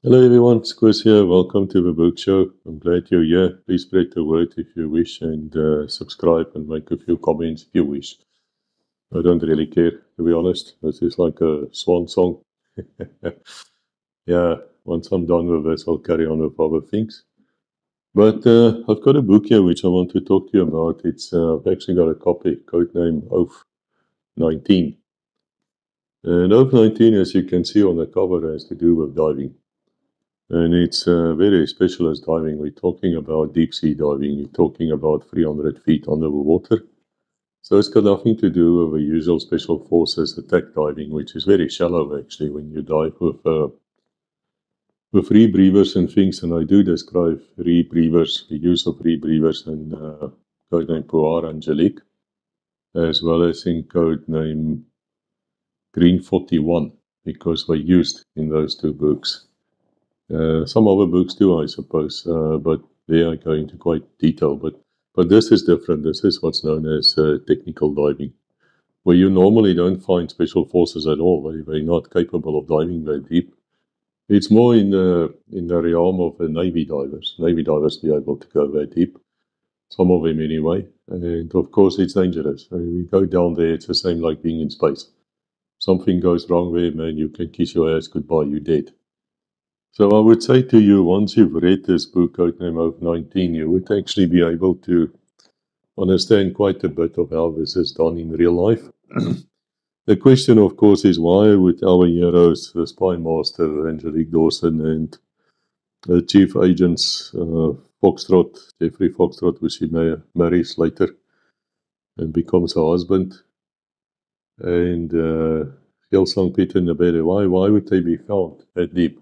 Hello everyone, Squiz here. Welcome to the book show. I'm glad you're here. Please spread the word if you wish and subscribe and make a few comments if you wish. I don't really care, to be honest. This is like a swan song. Yeah, once I'm done with this, I'll carry on with other things. But I've got a book here which I want to talk to you about. I've actually got a copy, codename Oath 19. And Oath 19, as you can see on the cover, has to do with diving. And it's very specialized diving. We're talking about deep sea diving. We're talking about 300 feet under the water. So it's got nothing to do with the usual special forces attack diving, which is very shallow actually when you dive with rebreathers and things. And I do describe rebreathers, the use of rebreathers in codename Poir Angelique, as well as in codename Green 41, because they're used in those two books. Some other books do, I suppose, but they are going into quite detail. But this is different. This is what's known as technical diving, where you normally don't find special forces at all. They're not capable of diving very deep. It's more in the realm of Navy divers. Navy divers be able to go very deep. Some of them anyway. And of course, it's dangerous. I mean, we go down there. It's the same like being in space. Something goes wrong there, man. You can kiss your ass goodbye. You're dead. So I would say to you, once you've read this book, Codename Oath 19, you would actually be able to understand quite a bit of how this is done in real life. The question, of course, is why would our heroes, the Spy Master, Angelique Dawson, and the Chief Agents, Foxtrot, Jeffrey Foxtrot, who she marries later and becomes her husband, and Gilsang Peter Nabere, why would they be found that deep?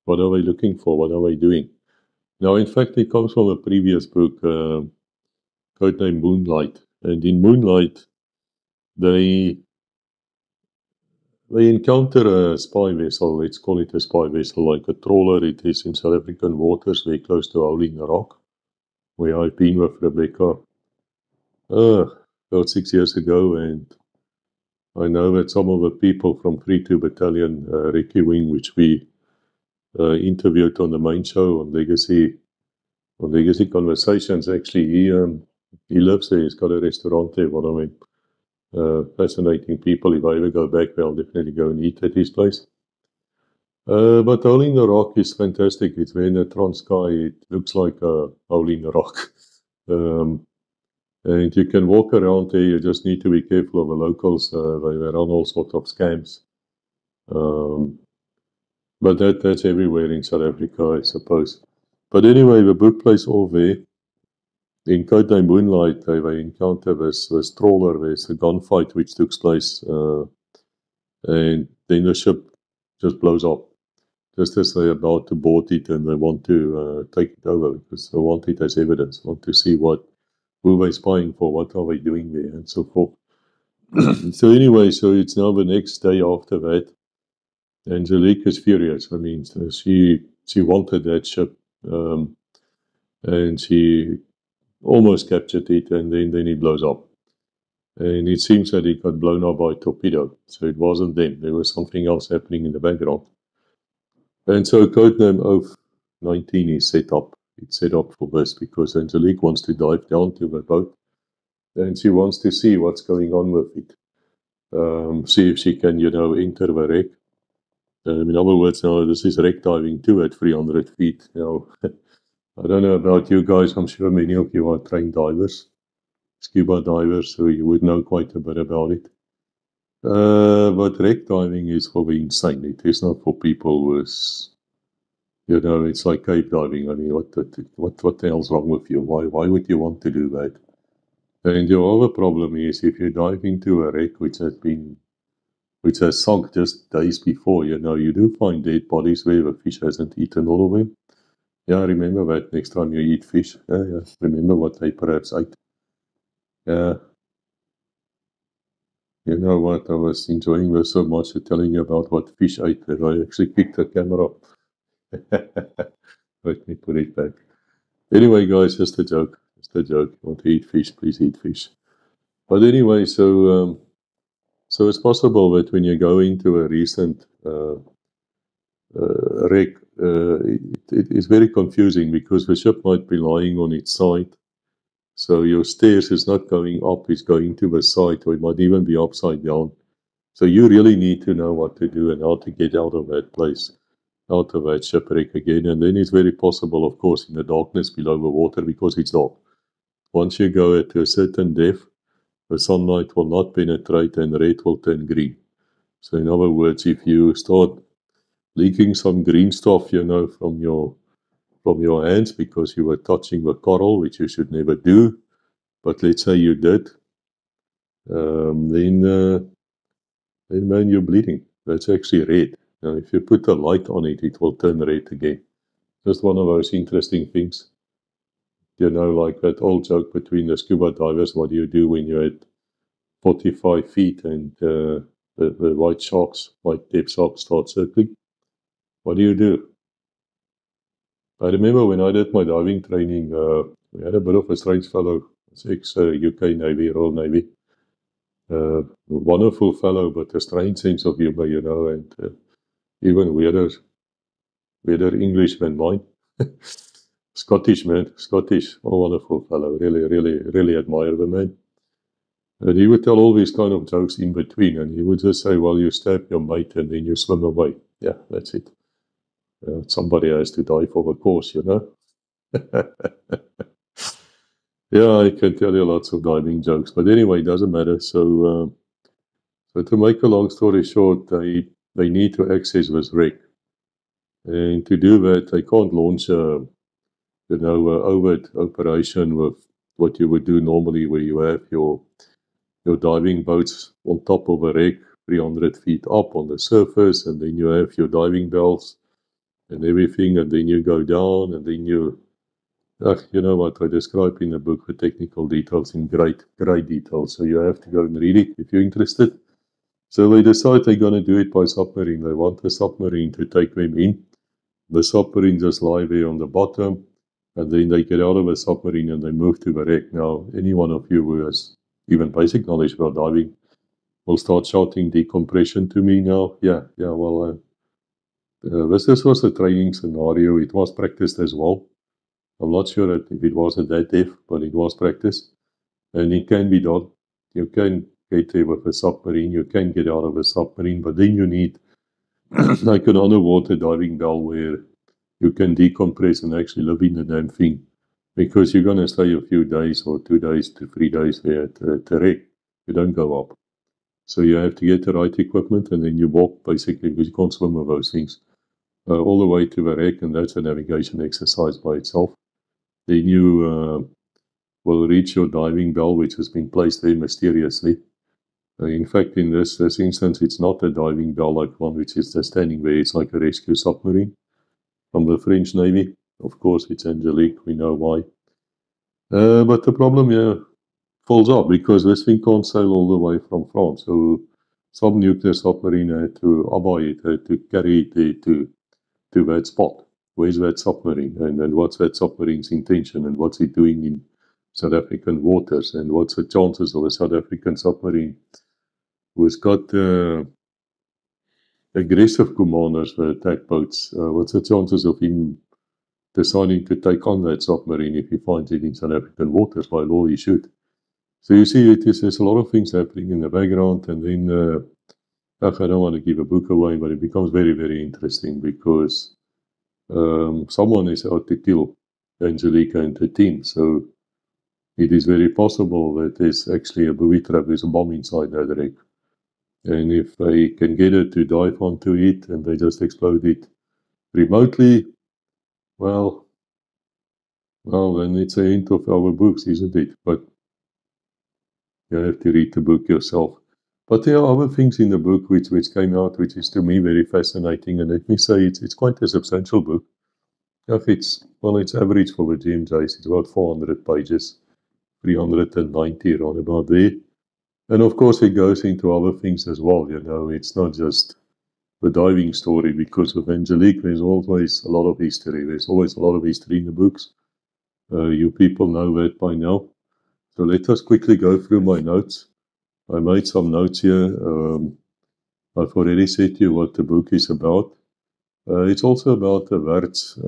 What are they looking for? What are they doing? Now, in fact, it comes from a previous book, codenamed Moonlight. And in Moonlight, they encounter a spy vessel. Let's call it a spy vessel, like a trawler. It is in South African waters, very close to Howling Rock, where I've been with Rebecca about 6 years ago. And I know that some of the people from 3-2 Battalion, Recce Wing, which we interviewed on the main show on Legacy Conversations, actually, he lives there. He's got a restaurant there. One of them fascinating people. If I ever go back, I'll definitely go and eat at his place. But Hole in the Rock is fantastic. It's very in the Transkei. It looks like a hole in the rock. And you can walk around there. You just need to be careful of the locals. They run all sorts of scams. But that's everywhere in South Africa, I suppose. But anyway, the book plays all there. In Codename Moonlight, they encounter this trawler. There's a gunfight which took place, and then the ship just blows up. Just as they're about to board it and they want to take it over because they want it as evidence, want to see who they're spying for, what are they doing there, and so forth. So anyway, so it's now the next day after that. Angelique is furious. I mean, she wanted that ship, and she almost captured it, and then it blows up. And it seems that it got blown up by a torpedo. So it wasn't them. There was something else happening in the background. And so codename Oath 19 is set up. It's set up for this because Angelique wants to dive down to the boat and she wants to see what's going on with it. See if she can, enter the wreck. In other words, now this is wreck diving too at 300 feet. I don't know about you guys. I'm sure many of you are trained divers, scuba divers, so you would know quite a bit about it. But wreck diving is for the insane. It is not for people with, it's like cave diving. I mean, what the hell's wrong with you? Why would you want to do that? And your other problem is if you dive into a wreck which has sunk just days before, you do find dead bodies where the fish hasn't eaten all of them. Yeah, remember that next time you eat fish. Yeah. Remember what they perhaps ate. Yeah. You know what? I was enjoying this so much telling you about what fish ate that I actually picked the camera up. Let me put it back. Anyway, guys, just a joke. Just a joke. You want to eat fish, please eat fish. But anyway, so it's possible that when you go into a recent wreck it is very confusing because the ship might be lying on its side. So your stairs is not going up, it's going to the side, or it might even be upside down. So you really need to know what to do and how to get out of that place, out of that shipwreck again. And then it's very possible, of course, in the darkness below the water because it's dark. Once you go to a certain depth, the sunlight will not penetrate and red will turn green. So in other words, if you start leaking some green stuff, from your hands because you were touching the coral, which you should never do, but let's say you did, then man, you're bleeding. That's actually red. Now, if you put a light on it, it will turn red again. Just one of those interesting things. Like that old joke between the scuba divers, what do you do when you're at 45 feet and the white depth sharks start circling? What do you do? I remember when I did my diving training, we had a bit of a strange fellow, ex-UK Navy, Royal Navy. Wonderful fellow, but a strange sense of humor, and even weirder English than mine. Scottish, oh, wonderful fellow, really, really, really admire the man. And he would tell all these kind of jokes in between, and he would just say, well, you stab your mate and then you swim away. Yeah, that's it. Somebody has to die for the cause, Yeah, I can tell you lots of diving jokes, but anyway, it doesn't matter. So to make a long story short, they need to access this wreck. And to do that, they can't launch a overt operation with what you would do normally, where you have your diving boats on top of a wreck, 300 feet up on the surface, and then you have your diving bells and everything, and then you go down, and then you what I describe in the book, the technical details in great detail. So you have to go and read it if you're interested. So they decide they're going to do it by submarine. They want the submarine to take them in. The submarine just lie there on the bottom, and then they get out of the submarine and they move to the wreck. Now, any one of you who has even basic knowledge about diving will start shouting decompression to me now. Well, this was a training scenario. It was practiced as well. I'm not sure if it was at that depth, but it was practiced. And it can be done. You can get there with a submarine. You can get out of a submarine, but then you need like an underwater diving bell where you can decompress and actually live in the damn thing. Because you're going to stay a few days or 2 days to 3 days there at the wreck. You don't go up. So you have to get the right equipment and then you walk basically because you can't swim with those things all the way to the wreck, and that's a navigation exercise by itself. Then you will reach your diving bell, which has been placed there mysteriously. In fact, in this instance, it's not a diving bell like one which is just standing there. It's like a rescue submarine from the French Navy. Of course, it's Angelique. We know why. But the problem here falls up because this thing can't sail all the way from France. So some nuclear submarine had to carry it to that spot. Where's that submarine? And what's that submarine's intention? And what's it doing in South African waters? And what's the chances of a South African submarine who's got aggressive commanders for attack boats? What's the chances of him deciding to take on that submarine if he finds it in South African waters? By law, he should. So you see, there's a lot of things happening in the background, and then I don't want to give a book away, but it becomes very, very interesting because someone is out to kill Angelica and her team. So it is very possible that there's actually a booby trap, there's a bomb inside that wreck. And if they can get it to dive onto it and they just explode it remotely, well, then it's the end of our books, isn't it? But you have to read the book yourself. But there are other things in the book which came out, which is to me very fascinating. And let me say, it's quite a substantial book. It's average for the GMJs. It's about 400 pages, 390 around about there. And of course, it goes into other things as well. It's not just the diving story, because with Angelique, there's always a lot of history. There's always a lot of history in the books. You people know that by now. So let us quickly go through my notes. I made some notes here. I've already said to you what the book is about. It's also about the Wertz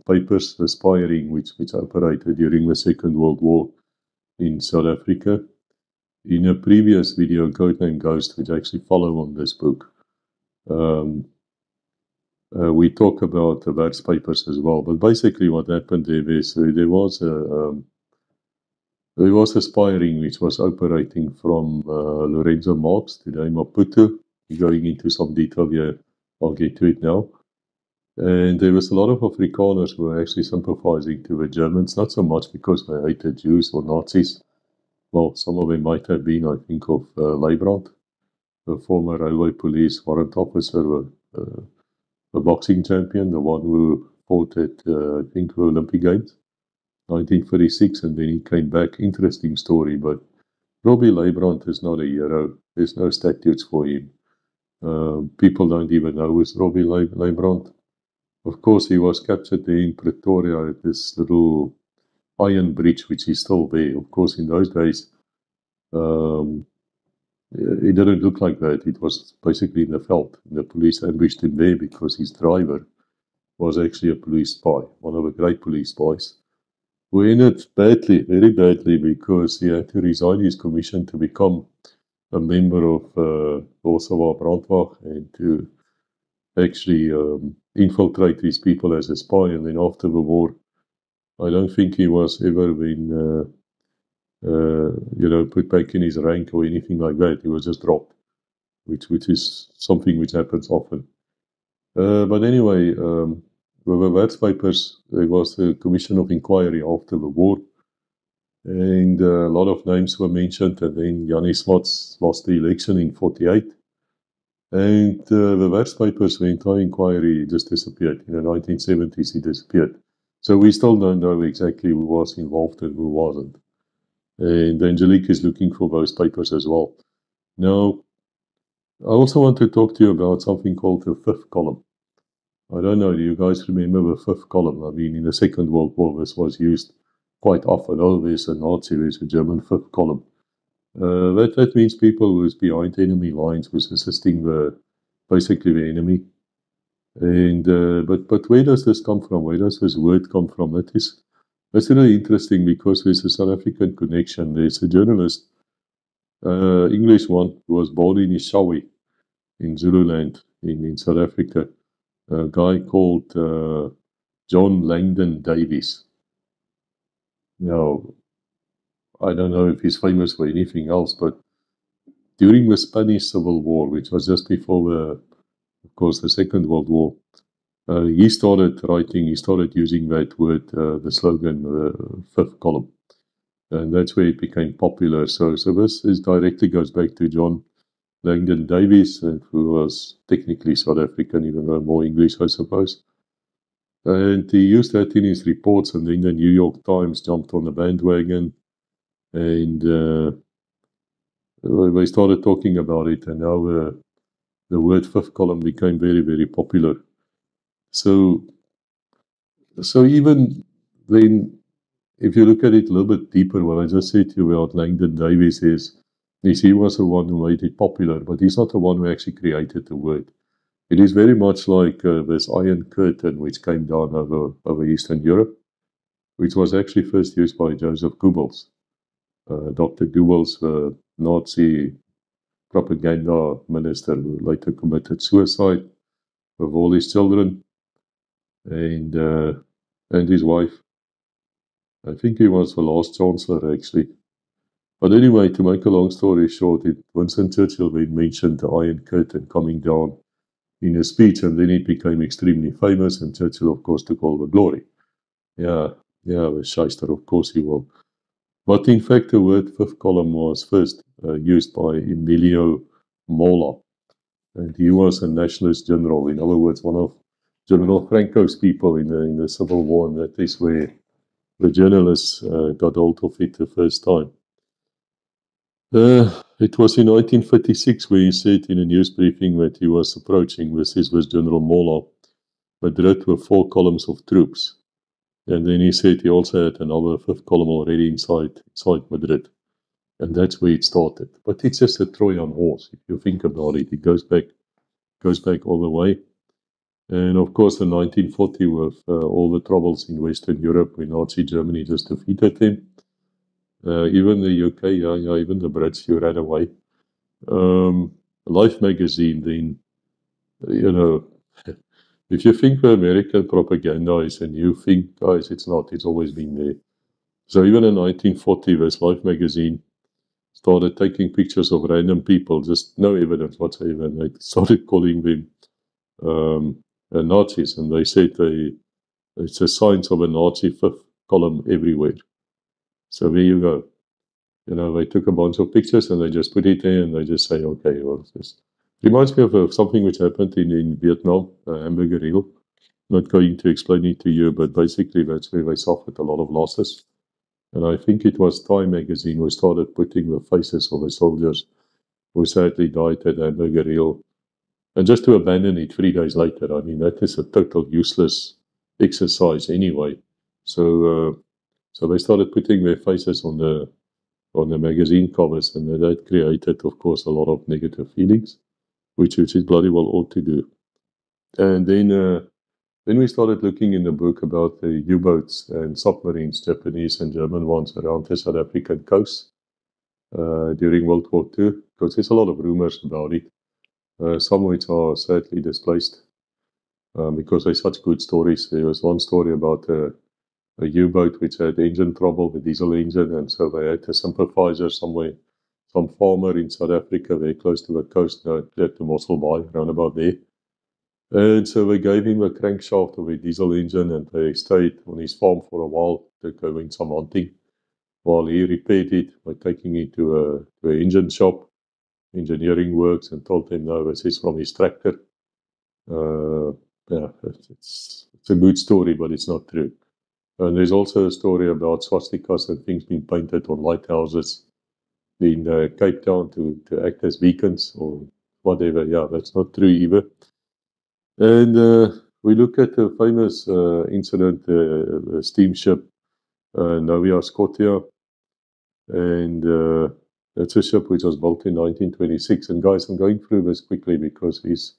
papers, aspiring, which operated during the Second World War in South Africa. In a previous video, Codename Ghost, which actually follow on this book, we talk about the Wertz papers as well. But basically, what happened there is there was aspiring, which was operating from Lorenzo Marx, today Maputo. Going into some detail here, I'll get to it now. And there was a lot of Afrikaners who were actually sympathizing to the Germans, not so much because they hated Jews or Nazis. Well, some of them might have been. I think of Leibrand, the former railway police warrant officer, a boxing champion, the one who fought at, I think, the Olympic Games, 1936, and then he came back. Interesting story, but Robbie Leibrand is not a hero. There's no statutes for him. People don't even know who's Robbie Leibrand. Of course, he was captured there in Pretoria at this little iron bridge, which is still there. Of course, in those days, it didn't look like that. It was basically in the veld. The police ambushed him there because his driver was actually a police spy, one of the great police spies, who ended badly, very badly, because he had to resign his commission to become a member of Warsaw Brandwacht and to actually infiltrate these people as a spy. And then after the war, I don't think he was ever been, put back in his rank or anything like that. He was just dropped, which is something which happens often. But anyway, with the Wertz papers, there was a commission of inquiry after the war, and a lot of names were mentioned. And then Jannie Smuts lost the election in 1948. And the Wertz papers, the entire inquiry just disappeared. In the 1970s, it disappeared. So we still don't know exactly who was involved and who wasn't. And Angelique is looking for those papers as well. Now, I also want to talk to you about something called the fifth column. I don't know, do you guys remember the fifth column? I mean, in the Second World War, this was used quite often. Oh, there's a Nazi, there's a German fifth column. That means people who's behind enemy lines, who's assisting basically the enemy. And but where does this come from? Where does this word come from? It's really interesting because there's a South African connection. There's a journalist, English one, who was born in Ishawi, in Zululand, in South Africa. A guy called John Langdon Davies. Now, I don't know if he's famous for anything else, but during the Spanish Civil War, which was just before of course, the Second World War, he started using that word, the slogan, fifth column. And that's where it became popular. So this directly goes back to John Langdon Davies, who was technically South African, even though more English, I suppose. And he used that in his reports, and then the New York Times jumped on the bandwagon, and they started talking about it, and now the word fifth column became very, very popular. So even then, if you look at it a little bit deeper, what I just said to you about Langdon Davies is he was the one who made it popular, but he's not the one who actually created the word. It is very much like this Iron Curtain, which came down over Eastern Europe, which was actually first used by Joseph Goebbels. Dr. Goebbels, the Nazi propaganda minister, who later committed suicide with all his children and his wife. I think he was the last chancellor, actually. But anyway, to make a long story short, Winston Churchill mentioned the Iron Curtain coming down in a speech, and then it became extremely famous, and Churchill, of course, took all the glory. Yeah, the shyster, of course he will. But in fact, the word fifth column was first used by Emilio Mola, and he was a nationalist general. In other words, one of General Franco's people in the Civil War, and that is where the journalists got hold of it the first time. It was in 1936 where he said in a news briefing that he was approaching, this was General Mola, Madrid with 4 columns of troops. And then he said he also had another fifth column already inside Madrid. And that's where it started. But it's just a Trojan horse. If you think about it, it goes back all the way. And of course, in 1940, with all the troubles in Western Europe, when Nazi Germany just defeated them, even the UK, even the Brits, you ran away. Life magazine, then, you know, if you think the American propaganda is a new thing, guys, it's not. It's always been there. So even in 1940, this Life magazine started taking pictures of random people, just no evidence whatsoever. And they started calling them Nazis, and they said it's a signs of a Nazi fifth column everywhere. So there you go. They took a bunch of pictures and they just put it there and they just say, okay, well, this reminds me of something which happened in Vietnam, Hamburger Hill. Not going to explain it to you, but basically that's where they suffered a lot of losses. And I think it was Time magazine who started putting the faces of the soldiers who sadly died at Hamburger Hill. And just to abandon it 3 days later, I mean, that is a total useless exercise anyway. So they started putting their faces on the magazine covers, and that created, of course, a lot of negative feelings, which is bloody well ought to do. And then we started looking in the book about the U-boats and submarines, Japanese and German ones, around the South African coast during World War II, because there's a lot of rumors about it. Some which are sadly displaced because they're such good stories. There was one story about a U-boat which had engine trouble, the diesel engine, and so they had a sympathizer somewhere, some farmer in South Africa, very close to the coast, at the Mossel Bay, around about there. And so they gave him a crankshaft of a diesel engine, and they stayed on his farm for a while, going some hunting, while he repaired it by taking it to an engine shop, engineering works, and told them, no, this is from his tractor. It's a good story, but it's not true. And there's also a story about swastikas and things being painted on lighthouses in Cape Town to act as beacons or whatever. Yeah, that's not true either. And we look at the famous incident, the steamship Nova Scotia. And that's a ship which was built in 1926. And guys, I'm going through this quickly because these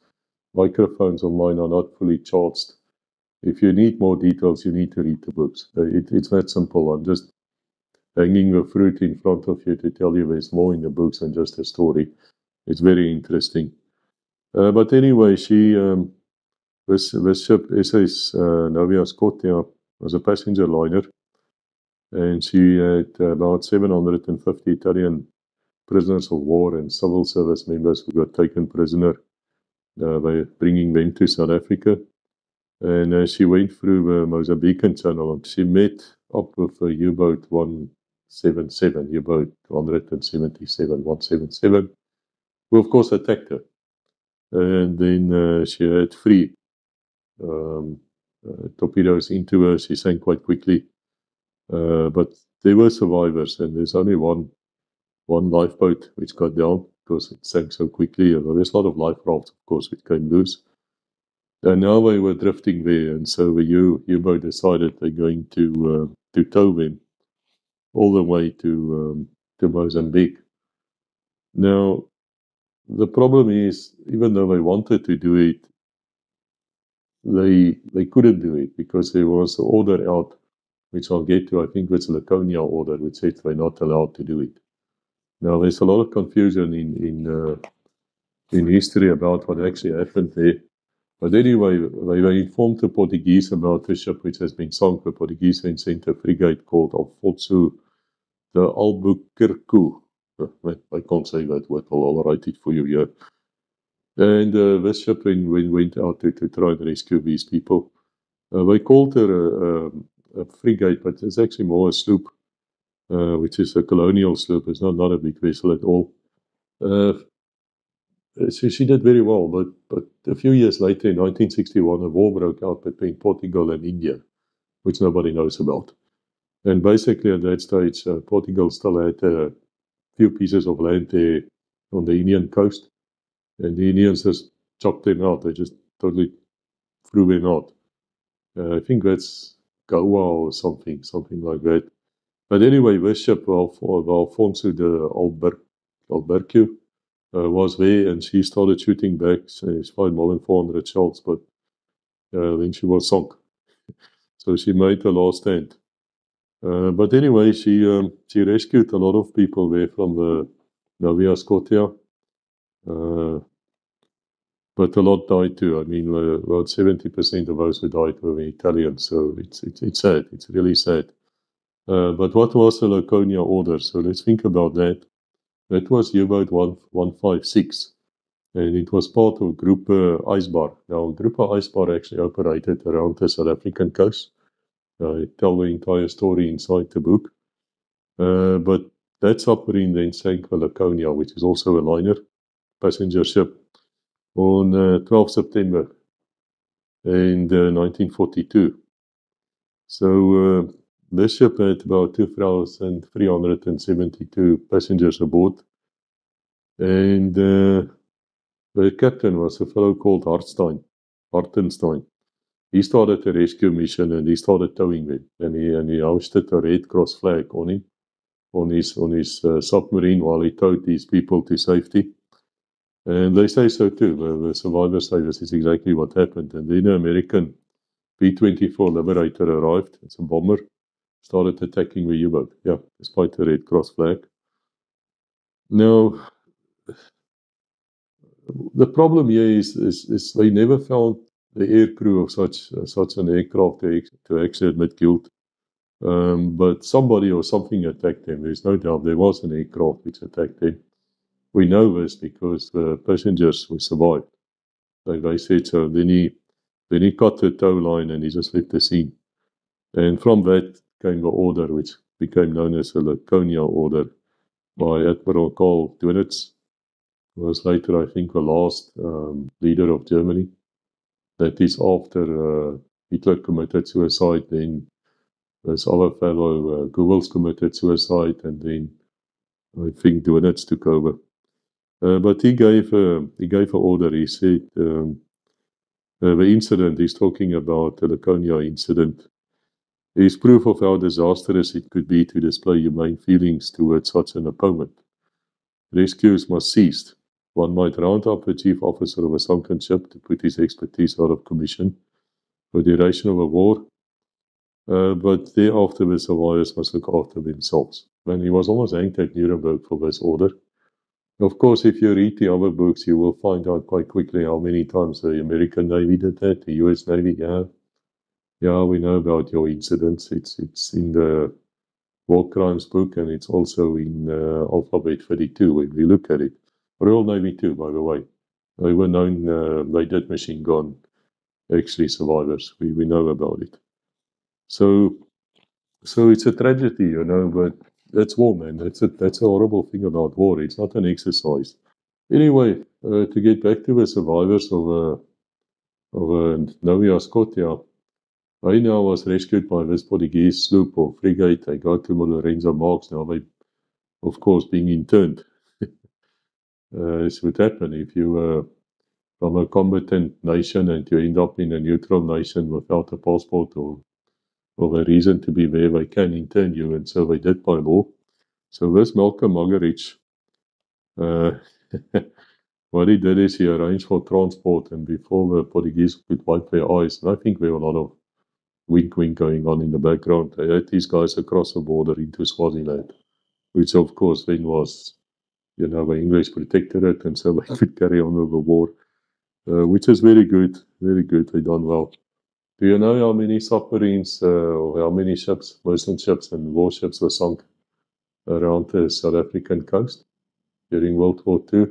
microphones of mine are not fully charged. If you need more details, you need to read the books. It's that simple. I'm just hanging the fruit in front of you to tell you there's more in the books than just a story. It's very interesting. But anyway, this ship, SS Nova Scotia, was a passenger liner. And she had about 750 Italian prisoners of war and civil service members who got taken prisoner by bringing them to South Africa. And she went through the Mozambican Channel and she met up with a U-boat 177, U-boat 177, who of course attacked her. And then she had 3 torpedoes into her. She sank quite quickly. But there were survivors, and there's only one lifeboat which got down because it sank so quickly. There's a lot of life rafts, of course, which came loose. And now they were drifting there, and so the U-boat decided they're going to tow them all the way to Mozambique. Now, the problem is, even though they wanted to do it, they couldn't do it because there was an order out, which I'll get to. I think it's the Laconia order, which said they're not allowed to do it. Now, there's a lot of confusion in history about what actually happened there. But anyway, they informed the Portuguese about the ship which has been sunk. The Portuguese then sent a frigate called Alfonso de Albuquerque. I can't say that word, I'll write it for you here. And this ship then went out to try and rescue these people. They called her a frigate, but it's actually more a sloop, which is a colonial sloop. It's not a big vessel at all. She did very well, but a few years later, in 1961, a war broke out between Portugal and India, which nobody knows about. And basically, at that stage, Portugal still had a few pieces of land there on the Indian coast, and the Indians just chopped them out. They just totally threw them out. I think that's Goa or something like that. But anyway, this ship, Alfonso de Albuquerque, was there, and she started shooting back. She fired more than 400 shots, but then she was sunk. So she made the last stand. But anyway, she rescued a lot of people there from the Nova Scotia. But a lot died too. I mean, about 70% of those who died were Italians. So it's sad. It's really sad. But what was the Laconia order? So let's think about that. That was U-boat 156. And it was part of Gruppe Eisbar. Now, Gruppe Eisbar actually operated around the South African coast. I tell the entire story inside the book. But that submarine then sank the Laconia, which is also a liner, passenger ship, on 12 September in 1942. So this ship had about 2,372 passengers aboard. And the captain was a fellow called Hartenstein. He started a rescue mission and he started towing them. And he hoisted a Red Cross flag on him, on his submarine, while he towed these people to safety. And they say so too. The survivors say this is exactly what happened. And then an American B-24 Liberator arrived. It's a bomber. Started attacking the U-boat. Yeah, despite the Red Cross flag. Now, the problem here is they never found the air crew of such an aircraft to actually admit guilt. But somebody or something attacked them. There's no doubt there was an aircraft which attacked them. We know this because the passengers were survived. They said so. Then he cut the tow line and he just left the scene. And from that came the order, which became known as the Laconia Order by Admiral Karl Dönitz, who was later, I think, the last leader of Germany. That is after Hitler committed suicide, then this other fellow, Goebbels, committed suicide, and then I think Dönitz took over. But he gave an order. He said the incident he's talking about, the Laconia incident, is proof of how disastrous it could be to display humane feelings towards such an opponent. Rescues must cease. One might round up the chief officer of a sunken ship to put his expertise out of commission for the duration of a war, but thereafter the survivors must look after themselves. And he was almost hanged at Nuremberg for this order. Of course, if you read the other books, you will find out quite quickly how many times the American Navy did that, the US Navy. Yeah, we know about your incidents. It's in the War Crimes book, and it's also in Alphabet 32 when we look at it. Royal Navy too, by the way. They were known, they did machine gun, actually, survivors. We know about it. So it's a tragedy, you know, but that's war, man. That's a horrible thing about war. It's not an exercise. Anyway, to get back to the survivors of Nova Scotia, I now was rescued by this Portuguese sloop or frigate. They got to Lorenzo Marques. Now they, of course, being interned. This would happen if you were from a combatant nation and you end up in a neutral nation without a passport or a reason to be there. They can intern you, and so they did by law. So this Malcolm Muggeridge, what he did is he arranged for transport, and before the Portuguese could wipe their eyes, and I think there were a lot of wink going on in the background, they had these guys across the border into Swaziland, which of course then was, you know, the English protectorate, and so they could carry on with the war, which is very good, they done well. Do you know how many submarines or how many ships, merchant ships and warships were sunk around the South African coast during World War II?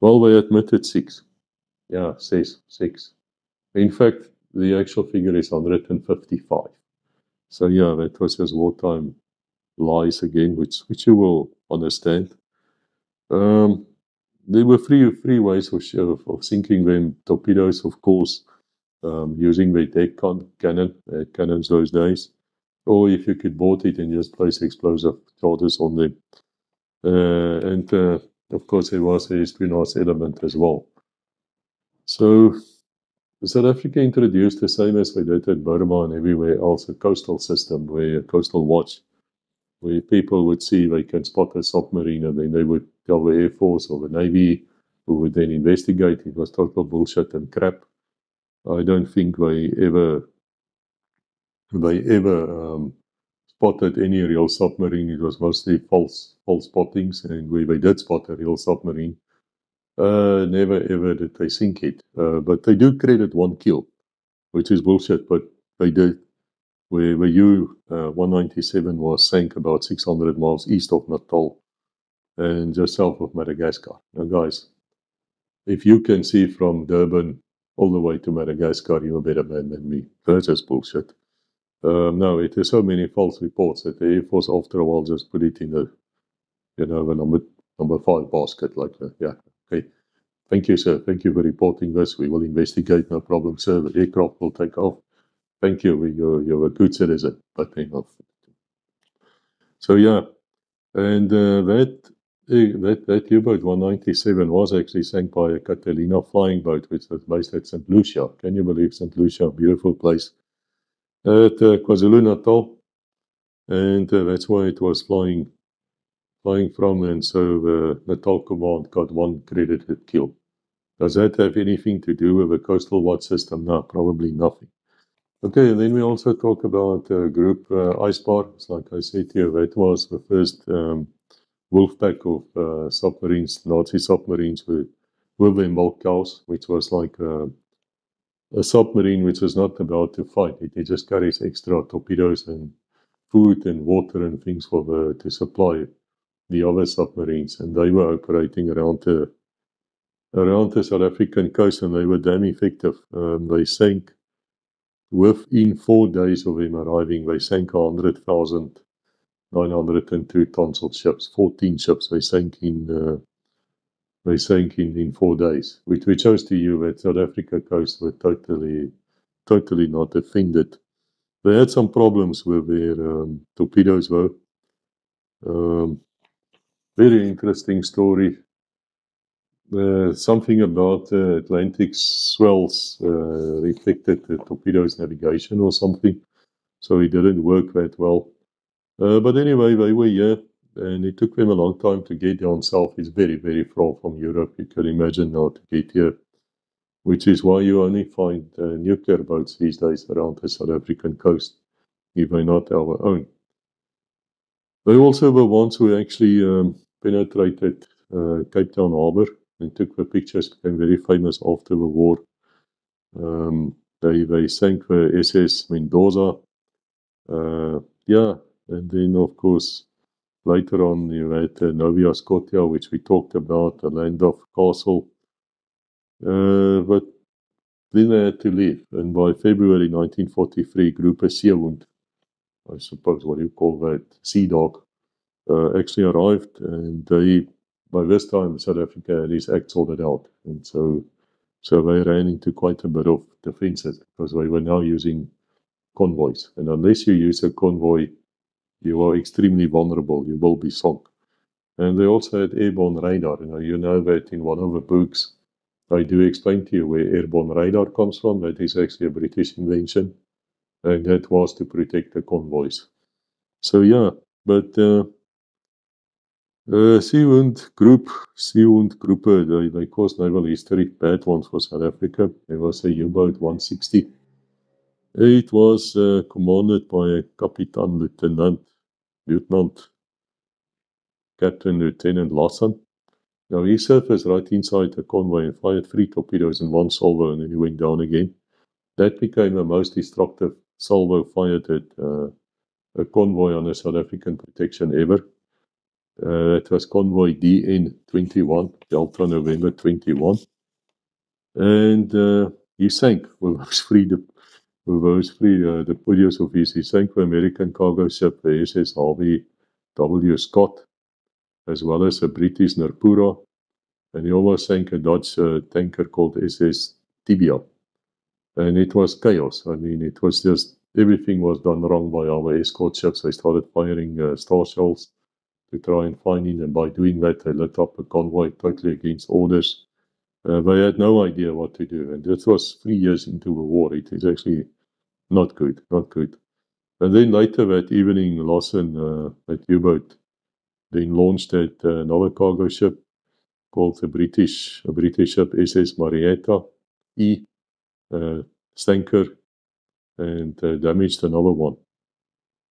Well, they admitted 6. Yeah, 6. In fact, the actual figure is 155. So yeah, that was just wartime lies again, which you will understand. There were three ways of sinking them. Torpedoes, of course, using the deck cannons those days. Or if you could board it and just place explosive charges on them. And of course, there was a espionage element as well. So South Africa introduced the same as they did in Burma and everywhere else, a coastal system, a coastal watch, where people would see they can spot a submarine and then they would tell the Air Force or the Navy, who would then investigate. It was total bullshit and crap. I don't think they ever spotted any real submarine. It was mostly false spottings, and where they did spot a real submarine, never ever did they sink it. But they do credit one kill, which is bullshit, but they did. Where the U-197 was sank about 600 miles east of Natal and just south of Madagascar. Now, guys, if you can see from Durban all the way to Madagascar, you're a better man than me. That's just bullshit. No, it is so many false reports that the Air Force, after a while, just put it in the number 5 basket. Like that. Yeah, okay. Thank you, sir. Thank you for reporting this. We will investigate. No problem, sir. The aircraft will take off. Thank you. You're a good citizen. But enough. So yeah, and that U-boat 197 was actually sank by a Catalina flying boat, which was based at St. Lucia. Can you believe St. Lucia? Beautiful place at KwaZulu-Natal, and that's why it was flying from. And so the Natal Command got one credited kill. Does that have anything to do with the coastal watch system? No, probably nothing. Okay, and then we also talk about Group IceBar. It's like I said to you, that was the first wolf pack of submarines, Nazi submarines with their milk cows, which was like a submarine which was not about to fight. It just carries extra torpedoes and food and water and things to supply the other submarines. And they were operating around the South African coast, and they were damn effective. They sank within 4 days of them arriving. They sank 100,902 tons of ships, 14 ships. They sank in 4 days, which shows to you that South Africa coast were totally not offended. They had some problems with their torpedoes, though. Very interesting story. Something about Atlantic swells reflected the torpedo's navigation or something, so it didn't work that well. But anyway, they were here, and it took them a long time to get down south. It's very, very far from Europe. You can imagine now to get here, which is why you only find nuclear boats these days around the South African coast, if they're not our own. They also were ones who actually penetrated Cape Town Harbour and took the pictures, became very famous after the war. They sank the SS Mendoza. Yeah, and then, of course, later on, you had Novia Scotia, which we talked about, the Landorf Castle. But then they had to leave. And by February 1943, Gruppe Seehund, I suppose what you call that, Sea Dog, actually arrived. And by this time, South Africa had its act sorted out. And so they ran into quite a bit of defenses because they were now using convoys. And unless you use a convoy, you are extremely vulnerable. You will be sunk. And they also had airborne radar. You know that in one of the books, I do explain to you where airborne radar comes from. That is actually a British invention. And that was to protect the convoys. So, yeah. But Seehund Gruppe, they caused naval history. Bad ones for South Africa. There was a U-boat 160. It was commanded by a Kapitan Lieutenant Captain Lieutenant Lawson. Now, he surfaced right inside the convoy and fired 3 torpedoes and 1 salvo, and then he went down again. That became the most destructive salvo fired at a convoy under South African protection ever. That was convoy DN21, Delta November 21. And he sank with those 3 torpedoes of his. He sank the American cargo ship, the SS Harvey W. Scott, as well as a British Nurpura. And he almost sank a Dutch tanker called SS Tibia. And it was chaos. I mean, it was just, everything was done wrong by our escort ships. They started firing star shells to try and find him. And by doing that, they lit up a convoy totally against orders. They had no idea what to do. And this was 3 years into the war. It is actually not good. And then later that evening, Lawson, that U-boat, then launched at another cargo ship called a British ship, SS Marietta E. tanker and damaged another one.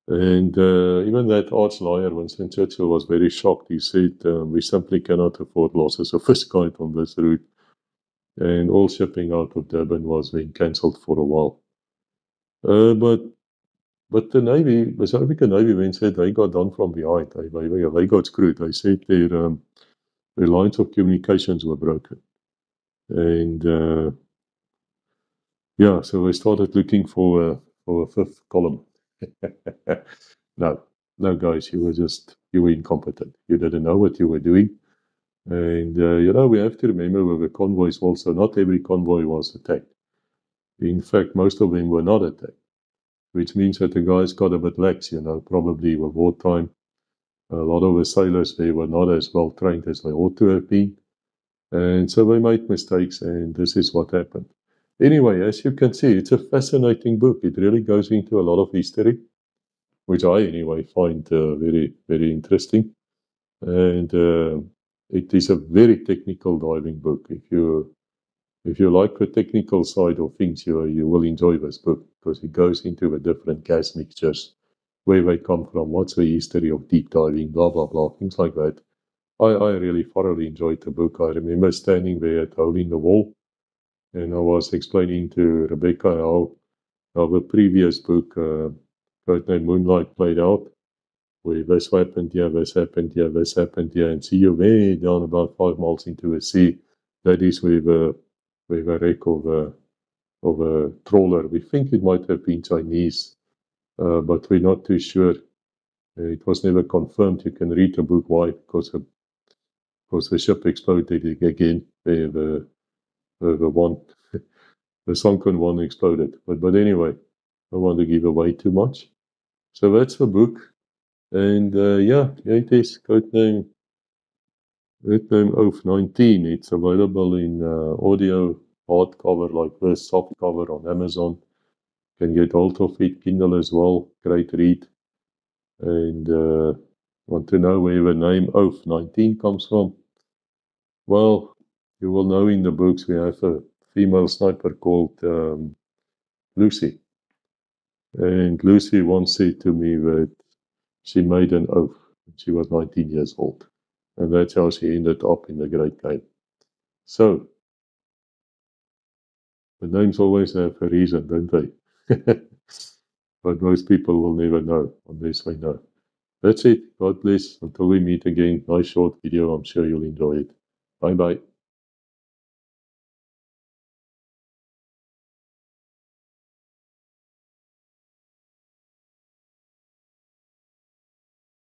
And even that arch liar, Winston Churchill, was very shocked. He said, we simply cannot afford losses of this kind on this route. And all shipping out of Durban was being cancelled for a while. But the Navy, the South African Navy, when said they got done from behind, they got screwed. They said their lines of communications were broken. And yeah, so I started looking for a fifth column. No, guys, you were incompetent. You didn't know what you were doing. And, we have to remember with the convoys also, not every convoy was attacked. In fact, most of them were not attacked, which means that the guys got a bit lax, probably with wartime. A lot of the sailors, they were not as well trained as they ought to have been. And so they made mistakes, and this is what happened. Anyway, as you can see, it's a fascinating book. It really goes into a lot of history, which I anyway find very, very interesting. And it is a very technical diving book. If you like the technical side of things, you will enjoy this book because it goes into the different gas mixtures, where they come from, what's the history of deep diving, blah, blah, blah, things like that. I really thoroughly enjoyed the book. I remember standing there at Hole in the Wall, and I was explaining to Rebecca how the previous book, Codename Moonlight, played out, where this happened here, this happened here, this happened here, and see you way down about 5 miles into the sea. That is where the wreck of a trawler. We think it might have been Chinese, but we're not too sure. It was never confirmed. You can read the book. Why? Because the ship exploded again. The one, the sunken one exploded. But anyway, I don't want to give away too much. So that's the book. And it is Codename Oath 19. It's available in audio, hardcover like this, softcover on Amazon. Can get hold of it, Kindle as well. Great read. And want to know where the name Oath 19 comes from? Well, you will know in the books we have a female sniper called Lucy. And Lucy once said to me that she made an oath when she was 19 years old. And that's how she ended up in the Great Game. So, the names always have a reason, don't they? But most people will never know unless they know. That's it. God bless. Until we meet again. Nice short video. I'm sure you'll enjoy it. Bye-bye.